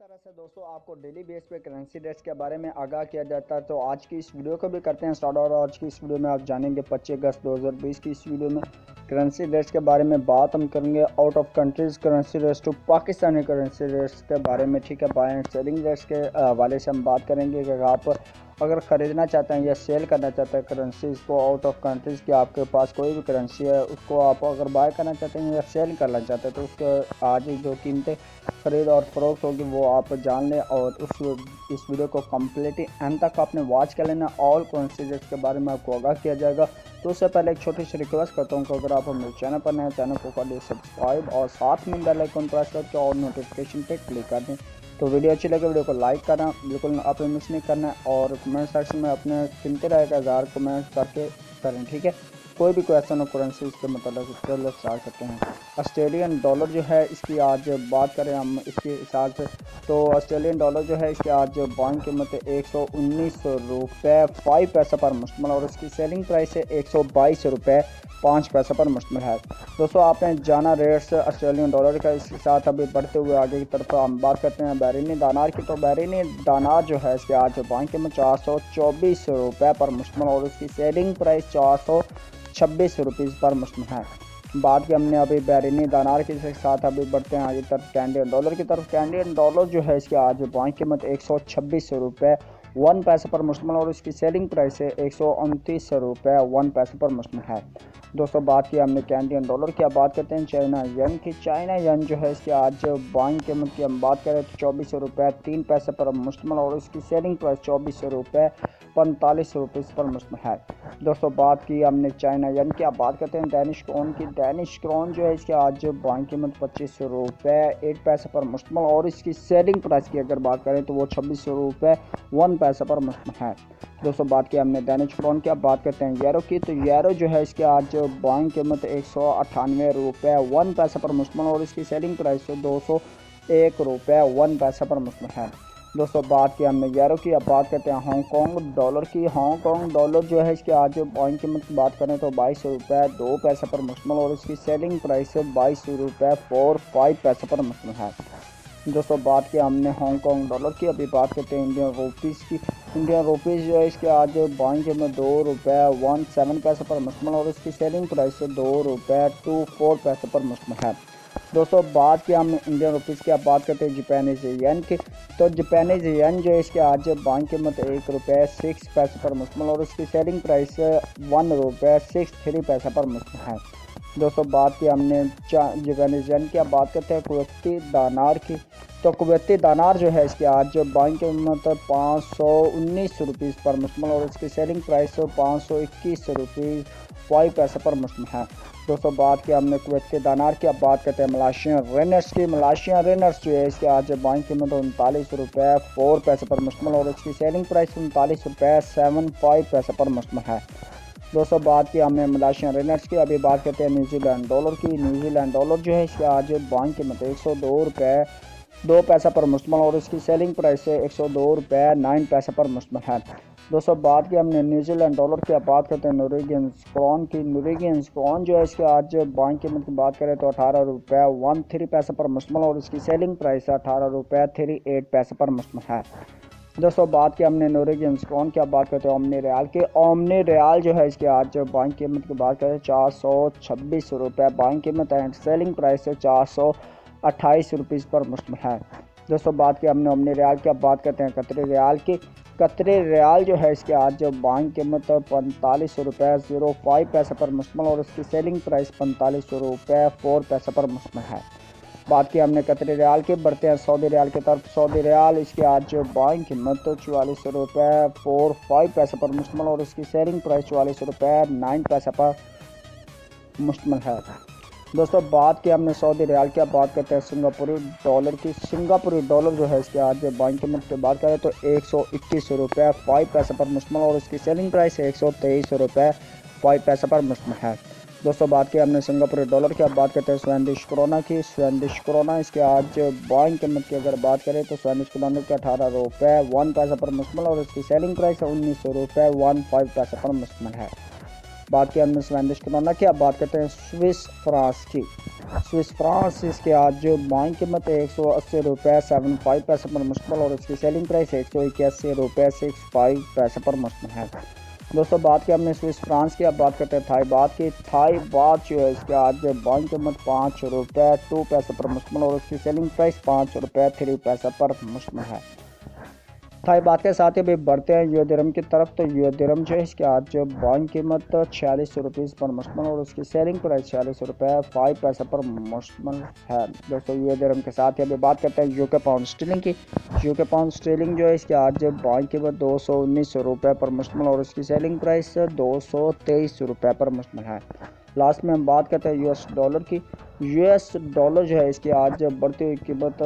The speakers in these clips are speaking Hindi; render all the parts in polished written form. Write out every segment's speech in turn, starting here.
तरह से दोस्तों आपको डेली बेस पे करेंसी रेट्स के बारे में आगाह किया जाता है। तो आज की इस वीडियो को भी करते हैं स्टार्ट। और आज की इस वीडियो में आप जानेंगे 25 अगस्त 2020 की इस वीडियो में करेंसी रेट्स के बारे में बात हम करेंगे। Out of countries currency rates to Pakistani currency rates के बारे में, ठीक है। बाय एंड सेलिंग रेट्स के हवाले से हम बात करेंगे कि आप अगर ख़रीदना चाहते हैं या सेल करना चाहते हैं करेंसीज़ को आउट ऑफ कंट्रीज़ की, आपके पास कोई भी करेंसी है उसको आप अगर बाय करना चाहते हैं या सेल करना चाहते हैं तो उसके आज जो कीमतें ख़रीद और फ़रोख्त होगी वो आप जान लें। और इस वीडियो को कम्प्लीटली एंड तक आपने वॉच कर लेना। ऑल करेंसी रेट्स के बारे में आपको आगाह किया जाएगा। तो उससे पहले एक छोटी सी रिक्वेस्ट करता हूँ कि अगर आप हमारे चैनल पर नए चैनल को कर लिए सब्सक्राइब और साथ में बेल आइकन प्रेस करके और नोटिफिकेशन पे क्लिक कर दें। तो वीडियो अच्छी लगे वीडियो को लाइक करना बिल्कुल आपने मिस नहीं करना है और कमेंट सेक्शन में अपने कीमती राय का इज़हार कमेंट करके करें, ठीक है। कोई भी क्वेश्चन हो करेंसी इसके मतलब चलो स्टार्ट करते हैं। ऑस्ट्रेलियन डॉलर जो है इसकी आज बात करें हम इसके हिसाब से, तो ऑस्ट्रेलियन डॉलर जो है इसकी आज बाइंग कीमत 119 रुपये 5 पैसे पर मुश्तमिल और इसकी सेलिंग प्राइस है 122 रुपये 5 पैसे पर मुश्तमिल है। दोस्तों आपने जाना रेट्स ऑस्ट्रेलियन डॉलर का। इसके साथ अभी बढ़ते हुए आगे की तरफ हम बात करते हैं बहरीनी दानार की। तो बहरीनी दानार जो है इसके आज बाइंग कीमत 424 रुपये पर मुश्तमिल और इसकी सेलिंग प्राइस 426 रुपीज़ पर मुश्तमिल है। बात की हमने अभी बहरीनी दानार के साथ अभी बढ़ते हैं आगे तरफ कैनेडियन डॉलर की तरफ। कैनेडियन डॉलर जो है इसकी आज बाइंग कीमत 126 रुपये 1 पैसे पर मुश्तमिल और इसकी सेलिंग प्राइस है 129 रुपये 1 पैसे पर मुश्तमिल है। दोस्तों बात की हमने कैनेडियन डॉलर की। अब बात करते हैं चाइना यन की। चाइना यन जो है इसकी आज बाइंग कीमत की हम बात करें तो 24 रुपये 3 पैसे पर मुश्तमिल और इसकी सेलिंग प्राइस 24 रुपये 45 रुपीज़ पर मुश्तमिल है। दोस्तों बात की हमने चाइना यन की। अब बात करते हैं डैनिश क्रोन की। डैनिश क्रोन जो है इसकी आज बाइंग कीमत 25 रुपये 1 पैसे पर मुश्तमिल और इसकी सेलिंग प्राइस की अगर बात करें तो वो 26 रुपये 1 पैसे पर मुश्तमिल है। दोस्तों बात की हमने डैनिश क्रोन की। अब बात करते हैं यूरो की। तो यूरो जो है इसकी आज बाइंग कीमत 198 रुपये 1 पैसे पर मुश्तमिल और इसकी सेलिंग प्राइस 201 रुपये 1 पैसे पर मुश्तमिल है। दोस्तों बात की हमने यूरो की। अब बात करते हैं हांगकॉन्ग डॉलर की। हांगकॉन्ग डॉलर जो है इसकी आज बाइंग कीमत की बात करें तो 22 रुपये 2 पैसे पर मुश्तमिल और इसकी सेलिंग प्राइस 22 रुपये 45 पैसे पर मुश्तमिल है। दोस्तों बात की हमने हांगकॉन्ग डॉलर की। अभी बात करते हैं इंडियन रुपीज़ की। इंडियन रुपीज़ जो है इसके आज बाइंग कीमत 2 रुपये 17 पैसे पर मुश्तमिल और इसकी सेलिंग प्राइस 2 रुपये 24 पैसे पर मुश्तमिल है। दोस्तों बात की हम इंडियन रुपीज़ की। अब बात करते हैं जापानीज येन की। तो जापानीज येन जो है इसके आज बाइंग कीमत 1 रुपये 6 पैसे पर मुश्तमिल और इसकी सेलिंग प्राइस 1 रुपये 63 पैसे पर मुश्तमिल है। दोस्तों बात की हमने जापानीज येन की। अब बात करते हैं कुवैती दानार की। तो कुवैती दानार जो है इसकी आज बाइंग कीमत 519 रुपीज़ पर मुश्तमिल और इसकी सेलिंग प्राइस 521 रुपीज़ 5 पैसे पर मुश्तमिल है। दोस्तों बात की हमने कुवैती दानार की। अब बात करते हैं मलाशियन रेनर्स की। मलाशियन रेनर्स जो है इसके आज बाइंग कीमत 39 रुपये 4 पैसे पर मुश्तमिल और इसकी सेलिंग प्राइस 39 रुपये 75 पैसे पर मुश्तमिल है। दोस्तों बात की हमने मलाशियन रेनर्स की। अभी बात करते हैं न्यूजीलैंड डॉलर की। न्यूजीलैंड डॉलर जो है इसके आज बाइंग कीमत 102 रुपये 2 पैसे पर मुश्तमिल और इसकी सेलिंग प्राइस 102 रुपये 9 पैसे पर मुश्तमिल है। दोस्तों बात की हमने न्यूजीलैंड डॉलर की। अब बात करते हैं नॉर्वेजियन क्रोन की। नॉर्वेजियन क्रोन जो है इसके आज बाइंग कीमत की बात करें तो 18 रुपये 13 पैसे पर मुश्तमिल और इसकी सेलिंग प्राइस 18 रुपये 38 पैसे पर मुश्तमिल है। दोस्तों बात की हमने नॉर्वेजियन क्रोन की। अब बात करते हैं ओमनी रियाल की। ओमनी रियाल जो है इसके आज बाइंग कीमत की बात करें 426 रुपये बाइंग कीमत एंड सेलिंग प्राइस 428 रुपीज़ पर मुश्तमिल है। दोस्तों बात की हमने ओमनी रियाल की। अब बात करते हैं कतरी रियाल की। कतरी रियाल जो है इसके आज बाइंग कीमत 45 रुपये 05 पैसे पर मुश्तमिल और इसकी सेलिंग प्राइस 45 रुपये 4 पैसे पर मुश्तमिल है। बात की हमने कतरी रियाल की। बढ़ते हैं सऊदी रियाल की तरफ। सऊदी रियाल इसकी आज बाइंग कीमत 44 रुपये 45 पैसे पर मुश्तमिल और इसकी सेलिंग प्राइस 44 रुपये 9 पैसे पर मुश्तमिल है। दोस्तों बात की हमने सऊदी रियाल की। अब बात करते हैं सिंगापुरी डॉलर की। सिंगापुरी डॉलर जो है इसके आज बाइंग कीमत की बात करें तो 121 रुपये 5 पैसे पर मुश्तमिल और इसकी सेलिंग प्राइस 123 रुपये 5 पैसे पर मुश्तमिल है। दोस्तों बात की हमने सिंगापुरी डॉलर की। अब बात करते हैं स्वेडिश क्रोना की। स्वेडिश क्रोना इसके आज बाइंग कीमत की अगर बात करें तो स्वेडिश क्रोना के 18 रुपये 1 पैसे पर मुश्तमिल और इसकी सेलिंग प्राइस 19 रुपये 15 पैसे पर मुश्तमिल है। बात की हमने स्वेडिश क्रोना की। अब बात करते हैं स्विस फ्रांस की। स्विस फ्रांस इसके आज जो बाइंग कीमत है 180 रुपये 75 पैसे पर मुश्तमिल और इसकी सेलिंग प्राइस 181 रुपये 65 पैसे पर मुश्तमिल है। दोस्तों बात की हमने स्विस फ्रांस की। अब बात करते हैं थाई बात की। थाई बात जो है इसके आज बाइंग कीमत 5 रुपये 2 पैसे पर मुश्तमिल और इसकी सेलिंग प्राइस 5 रुपये 3 पैसे पर मुश्तमिल है। थाई बात के साथ ही भी बढ़ते हैं यूएस दिरहम की तरफ। तो यूएस दिरहम जो है इसके आज बाइंग कीमत 46 रुपीज़ पर मुश्तमिल और उसकी सेलिंग प्राइस 46 रुपये 5 पैसे पर मुश्तमिल है। दोस्तों यूएस दिरहम के साथ ही अभी बात करते हैं यूके पाउंड स्टर्लिंग की। यूके पाउंड स्टर्लिंग जो है इसके आज बाइंग कीमत 219 रुपये पर मुश्तमिल और उसकी सेलिंग प्राइस 223 रुपये पर मुश्तमिल है। लास्ट में हम बात करते हैं यूएस डॉलर की। यूएस डॉलर जो है इसकी आज बढ़ती हुई कीमत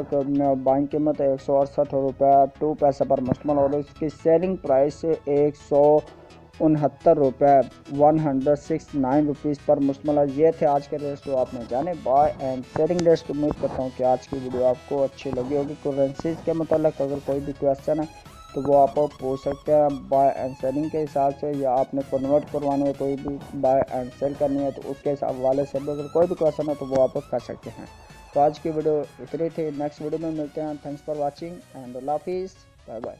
बाइंग कीमत 168 रुपये 2 पैसे पर मुश्तमिल और इसकी सेलिंग प्राइस 169 रुपये 169 रुपीज़ पर मुश्तमिल है। ये थे आज के रेट्स जो आपने जाने बाय एंड सेलिंग रेट्स। उम्मीद करता हूँ कि आज की वीडियो आपको अच्छी लगी होगी। करेंसीज के मतलब अगर कोई भी क्वेश्चन है तो वो आप पूछ सकते हैं बाय एंड सेलिंग के हिसाब से, या आपने कन्वर्ट करवानी है कोई भी बाय एंड सेल करनी है तो उसके हवाले से अगर कोई भी क्वेश्चन है तो वो आप कर सकते हैं। तो आज की वीडियो इतनी थी। नेक्स्ट वीडियो में मिलते हैं। थैंक्स फॉर वॉचिंग एंड अल्लाह हाफिज़, बाय बाय।